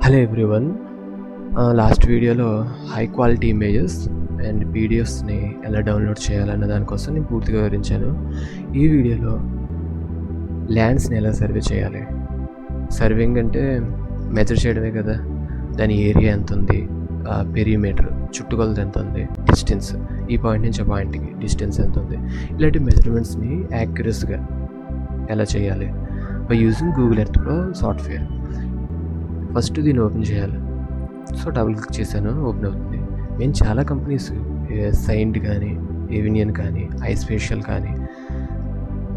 Hello everyone. Last వీడియోలో high quality images and పీడిఎఫ్స్ని ఎలా download చేయాలన్న దానికోసం నేను పూర్తిగా వివరించాను. ఈ వీడియోలో ల్యాండ్స్ని ఎలా సర్వే చేయాలి. సర్వింగ్ అంటే మెజర్ చేయడమే కదా, దాని ఏరియా ఎంత ఉంది, పెరిమీటర్ చుట్టుకొలత ఎంత ఉంది, డిస్టెన్స్ ఈ పాయింట్ నుంచి ఆ పాయింట్కి డిస్టెన్స్ ఎంత ఉంది, ఇలాంటి మెజర్మెంట్స్ని యాక్యురస్గా ఎలా చేయాలి by using Google earth pro software. First దీన్ని ఓపెన్ చేయాలి. సో డబుల్ క్లిక్ చేశాను, ఓపెన్ అవుతుంది. మేము చాలా కంపెనీస్ సైంట్ కానీ, ఏవినియన్ కానీ, స్పేషియల్ కానీ,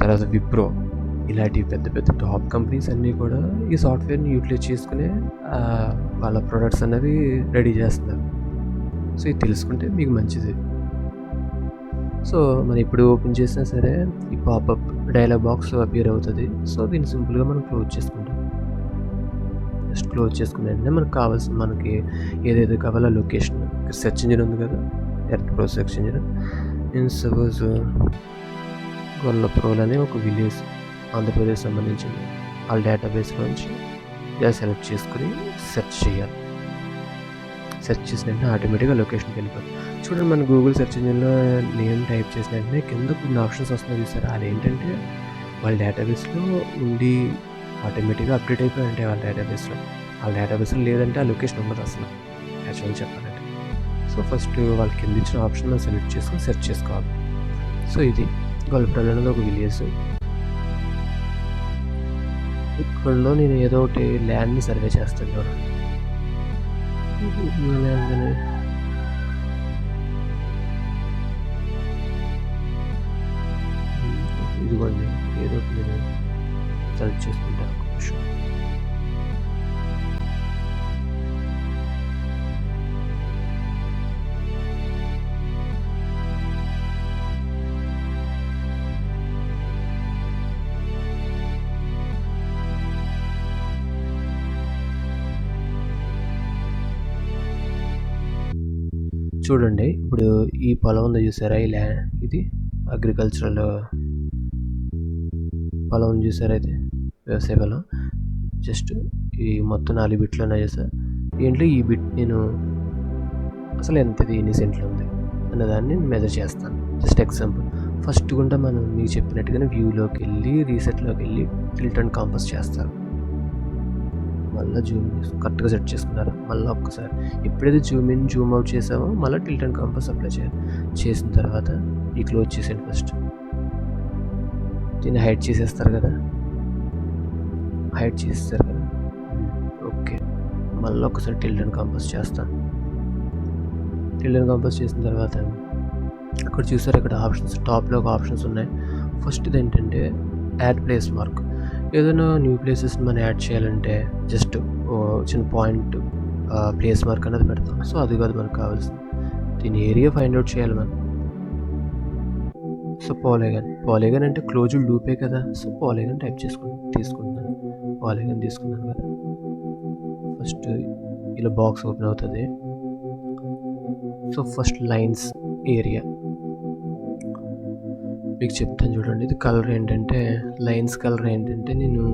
తర్వాత విప్రో ఇలాంటి పెద్ద పెద్ద టాప్ కంపెనీస్ అన్నీ కూడా ఈ సాఫ్ట్వేర్ని యూటిలైజ్ చేసుకునే వాళ్ళ ప్రొడక్ట్స్ అనేవి రెడీ చేస్తున్నారు. సో ఇది తెలుసుకుంటే మీకు మంచిది. సో మనం ఇప్పుడు ఓపెన్ చేసినా సరే ఈ పాపప్ డైలాగ్ బాక్స్ అపియర్ అవుతుంది. సో దీన్ని సింపుల్గా మనం క్లోజ్ చేసుకుంటాం. జస్ట్ క్లోజ్ చేసుకునే వెంటనే మనకి ఏదైతే కావాలో లొకేషన్ సెర్చ్ ఇంజిన్ ఉంది కదా, ఎర్త్ ప్రో సెర్చ్ ఇంజిన్. నేను సపోజ్ గొల్లప్రోల్ అనే ఒక విలేజ్ ఆంధ్రప్రదేశ్ సంబంధించింది, వాళ్ళ డేటాబేస్లో నుంచి ఇలా సెలెక్ట్ చేసుకుని సెర్చ్ చేయాలి. సెర్చ్ చేసిన వెంటనే ఆటోమేటిక్గా లొకేషన్కి వెళ్ళిపోతుంది. చూడండి, మన గూగుల్ సెర్చ్ ఇంజిన్లో నేమ్ టైప్ చేసిన వెంటనే కింద కొన్ని ఆప్షన్స్ వస్తున్నాయి చూసారు. అదేంటంటే వాళ్ళ డేటాబేస్లో ఉండి ఆటోమేటిక్గా అప్డేట్ అయిపోయి ఉంటాయి వాళ్ళ డేటాబేస్లో లేదంటే ఆ లొకేషన్ ఉండదు అసలు, యాక్చువల్గా చెప్పాలంటే. సో ఫస్ట్ వాళ్ళకి కింద ఇచ్చిన ఆప్షన్ మనం సెలెక్ట్ చేసుకొని సెర్చ్ చేసుకోవాలి. సో ఇది గొల్లప్రోల్ అనేది ఒక విలేజ్. ఇక్కడలో నేను ఏదో ఒకటి ల్యాండ్ని సర్వే చేస్తాను. చూడండి, ఇదిగోండి ఏదో ఒకటి నేను సెలెక్ట్ చేసుకుంటాను. చూడండి, ఇప్పుడు ఈ పొలం ఉంది చూసారా, ఈ ఇది అగ్రికల్చరల్ పొలం చూసారా, అయితే వ్యవసాయ పొలం. జస్ట్ ఈ మొత్తం 4 బిట్లు ఉన్నాయి సార్. దీంట్లో ఈ బిట్ నేను అసలు ఎంతది, ఎన్ని సెంట్లు ఉంది అన్నదాన్ని మెజర్ చేస్తాను. Just example. ఫస్ట్ గుండా మనం మీకు చెప్పినట్టుగానే వ్యూలోకి వెళ్ళి రీసెట్లోకి వెళ్ళి టిల్ట్ అండ్ కాంపస్ చేస్తారు. మళ్ళీ జూమ్ కరెక్ట్గా సెట్ చేసుకున్నారు. మళ్ళీ ఒక్కసారి ఎప్పుడైతే జూమ్ ఇన్ జూమ్ అవుట్ చేసామో మళ్ళీ టిల్ట్ అండ్ కాంపస్ అప్లై చేయాలి. చేసిన తర్వాత ఈ క్లోజ్ చేసేయండి. ఫస్ట్ దీన్ని హైడ్ చేసేస్తారు కదా, ఓకే. మళ్ళీ ఒకసారి టిల్ట్ అండ్ కాంపస్ చేస్తాను. టిల్ట్ అండ్ కాంపస్ చేసిన తర్వాత అక్కడ చూసారు, ఇక్కడ ఆప్షన్స్ టాప్లో ఒక ఆప్షన్స్ ఉన్నాయి. ఫస్ట్ ఇది ఏంటంటే యాడ్ ప్లేస్ మార్క్. ఏదైనా న్యూ ప్లేసెస్ని మనం యాడ్ చేయాలంటే జస్ట్ చిన్న పాయింట్ ప్లేస్ మార్క్ అనేది పెడతాం. సో అది కాదు మనకు కావాల్సింది, దీని ఏరియా ఫైండ్ అవుట్ చేయాలి మనం. సో పాలిగాన్ అంటే క్లోజ్డ్ లూపే కదా. సో పాలిగాన్ టైప్ తీసుకుంటున్నాను. పాలిగాన్ తీసుకున్నాను కదా. ఫస్ట్ ఇలా బాక్స్ ఓపెన్ అవుతుంది. సో ఫస్ట్ లైన్స్ ఏరియా మీకు చెప్తాను చూడండి. ఇది కలర్ ఏంటంటే లైన్స్ కలర్ ఏంటంటే నేను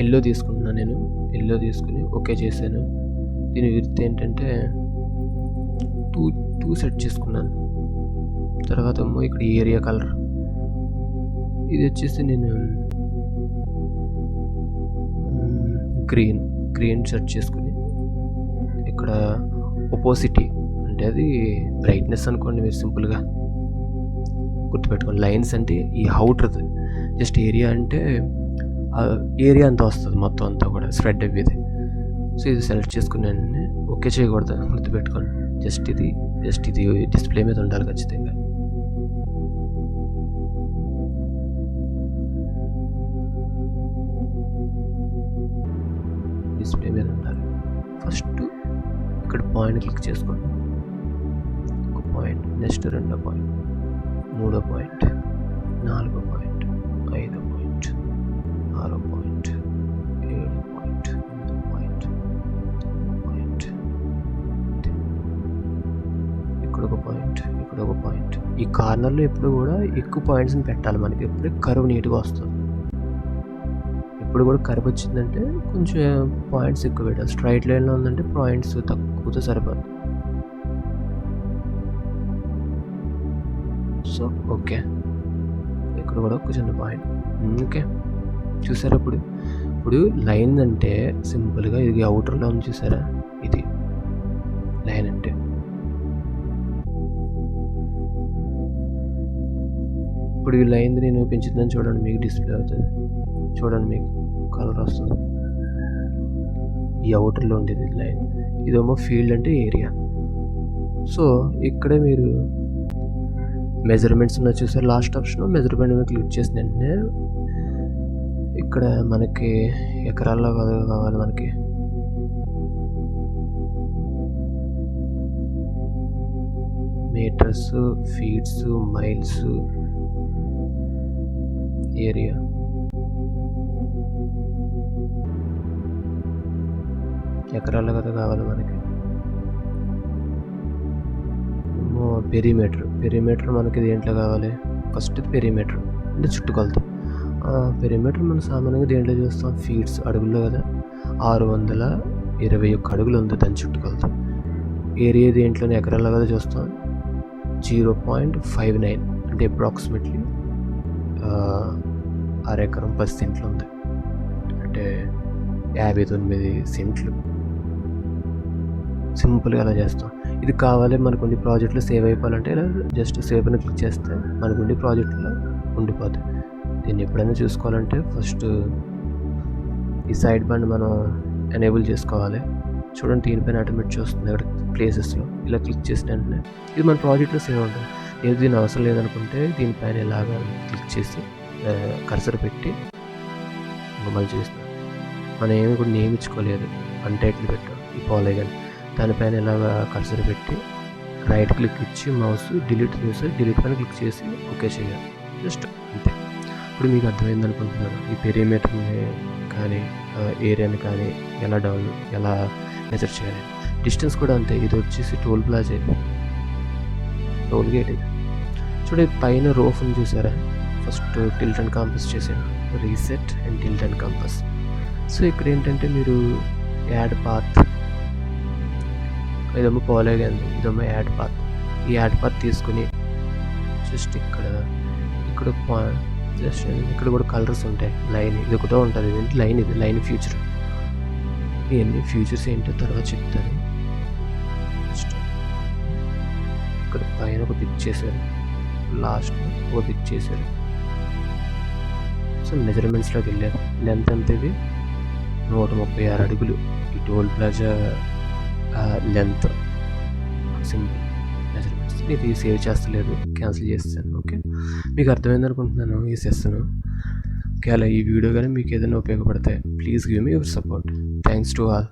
ఎల్లో తీసుకుంటున్నాను. నేను ఎల్లో తీసుకుని ఓకే చేశాను. దీని విడ్త్ ఏంటంటే 2 సెట్ చేసుకున్నాను. తర్వాత ఇక్కడ ఏరియా కలర్ ఇది వచ్చేసి నేను గ్రీన్ సెట్ చేసుకుని, ఇక్కడ ఒపోసిటీ అంటే అది బ్రైట్నెస్ అనుకోండి, మీరు సింపుల్గా గుర్తుపెట్టుకోండి. లైన్స్ అంటే ఈ అవుటర్ది, జస్ట్ ఏరియా అంటే ఏరియా అంతా వస్తుంది, మొత్తం అంతా కూడా స్ప్రెడ్ అయ్యేది. సో ఇది సెలెక్ట్ చేసుకున్నాను. ఓకే చేయకూడదు, గుర్తుపెట్టుకోండి. జస్ట్ ఇది డిస్ప్లే మీద ఉండాలి ఖచ్చితంగా. డిస్ప్లే మీద ఉండాలి. ఫస్ట్ ఇక్కడ పాయింట్ క్లిక్ చేసుకోండి. ఒక పాయింట్, నెక్స్ట్ 2వ పాయింట్, 3వ పాయింట్, 4వ పాయింట్, 5వ పాయింట్, 6వ పాయింట్, 7వ పాయింట్, 8వ పాయింట్, ఇక్కడ ఒక పాయింట్. ఈ కార్నర్లో ఎప్పుడు కూడా ఎక్కువ పాయింట్స్ని పెట్టాలి. మనకి ఎప్పుడు కర్వ్ నీట్గా వస్తుంది. ఎప్పుడు కూడా కర్వ్ వచ్చిందంటే కొంచెం పాయింట్స్ ఎక్కువ పెట్టాలి. స్ట్రైట్ లైన్లో ఉందంటే పాయింట్స్ తక్కువతో సరిపోదు. సో ఓకే, ఇక్కడ కూడా ఒక చిన్న పాయింట్. ఓకే, చూసారా? ఇప్పుడు లైన్ అంటే సింపుల్గా ఇది అవుటర్లో ఉంది, చూసారా? ఇది లైన్ అంటే. ఇప్పుడు ఈ లైన్ నేను పెంచుతుందని చూడండి, మీకు డిస్ప్లే అవుతుంది. చూడండి, మీకు కలర్ వస్తుంది. ఈ అవుటర్లో ఉండేది లైన్, ఇదేమో ఫీల్డ్ అంటే ఏరియా. సో ఇక్కడే మీరు మెజర్మెంట్స్ ఉన్న చూసారు, లాస్ట్ ఆప్షన్ మెజర్మెంట్ మీద క్లిక్ చేసిన వెంటనే ఇక్కడ మనకి ఎకరాల్లో కావాలి, మనకి మీటర్స్, ఫీట్స్, మైల్స్, ఏరియా. ఎకరాల్లో కదా కావాలి మనకి. పెరిమీటర్ మనకి దేంట్లో కావాలి? ఫస్ట్ పెరిమీటర్ అంటే చుట్టుకొలత. పెరిమీటర్ మనం సామాన్యంగా దేంట్లో చూస్తాం? ఫీట్స్, అడుగుల్లో కదా. 621 అడుగులు ఉంది దాని చుట్టుకొలత. ఏరియా దేంట్లోనే ఎకరాల్లో కదా చూస్తాం. 0.59 అంటే అప్రాక్సిమేట్లీ అరెకరం 10 సెంట్లు ఉంది, అంటే 59 సెంట్లు. సింపుల్గా అలా చేస్తాం. ఇది కావాలి మనకుండి ప్రాజెక్ట్లో సేవ్ అయిపోవాలంటే ఇలా జస్ట్ సేవ్ అని క్లిక్ చేస్తే మనకుండి ప్రాజెక్ట్లో ఉండిపోతుంది. దీన్ని ఎప్పుడైనా చూసుకోవాలంటే ఫస్ట్ ఈ సైడ్ బండ్ మనం ఎనేబుల్ చేసుకోవాలి. చూడండి, దీనిపైన ఆటోమేటిక్ చూస్తుంది అక్కడ ప్లేసెస్లో. ఇలా క్లిక్ చేసిన వెంటనే ఇది మన ప్రాజెక్ట్లో సేవ్ ఉంటుంది. ఏది దీని అవసరం లేదనుకుంటే దీనిపైన ఇలాగా క్లిక్ చేసి కర్సర్ పెట్టి మళ్ళీ చేస్తాం. మనం ఏమి కూడా నేమ్ ఇచ్చుకోలేదు, అన్టైటిల్ పెట్టాం ఈ పాలిగాన్. దానిపైన ఇలాగా కర్సర్ పెట్టి రైట్ క్లిక్ ఇచ్చి మౌస్ డిలీట్ చేసి డిలీట్ పైన క్లిక్ చేసి ఓకే చేయాలి. జస్ట్ అంతే. ఇప్పుడు మీకు అర్థమైంది అనుకుంటున్నాను ఈ పెరిమీటర్ని కానీ ఏరియాని కానీ ఎలా మెజర్ చేయాలి. డిస్టెన్స్ కూడా అంతే. ఇది వచ్చేసి టోల్ ప్లాజా, టోల్ గేట్. ఇది చూడండి, పైన రోఫ్ ఉంది చూసారా? ఫస్ట్ టిల్ట్ అండ్ కంపాస్ చేసాను, reset and tilt and compass. So ఇక్కడ ఏంటంటే మీరు యాడ్ పాత్, ఇదేమో పాలిగాన్, ఇదేమో యాడ్ పాత్. ఈ యాడ్ పాత్ తీసుకుని జస్ట్ ఇక్కడ జస్ట్ ఇక్కడ కూడా కలర్స్ ఉంటాయి. లైన్ ఇది ఒకటో ఉంటుంది, ఇదేంటి లైన్, ఇది లైన్ ఫ్యూచర్. ఇవన్నీ ఫ్యూచర్స్ ఏంటో తర్వాత చెప్తాను. ఇక్కడ పైన ఒక పిక్ చేశారు, లాస్ట్ ఒక పిక్ చేశారు. సో మెజర్మెంట్స్లోకి వెళ్ళారు. లెంత్ ఎంత? ఇది 136 అడుగులు ఈ toll plaza length. Simple measurements. ఇది సేవ్ చేస్తలేదు, క్యాన్సిల్ చేస్తాను. ఓకే, మీకు అర్థమైంది అనుకుంటున్నాను ఈ సెషన్. ఒకవేళ ఈ వీడియో కానీ మీకు ఏదైనా ఉపయోగపడితే please give me your support. Thanks to all.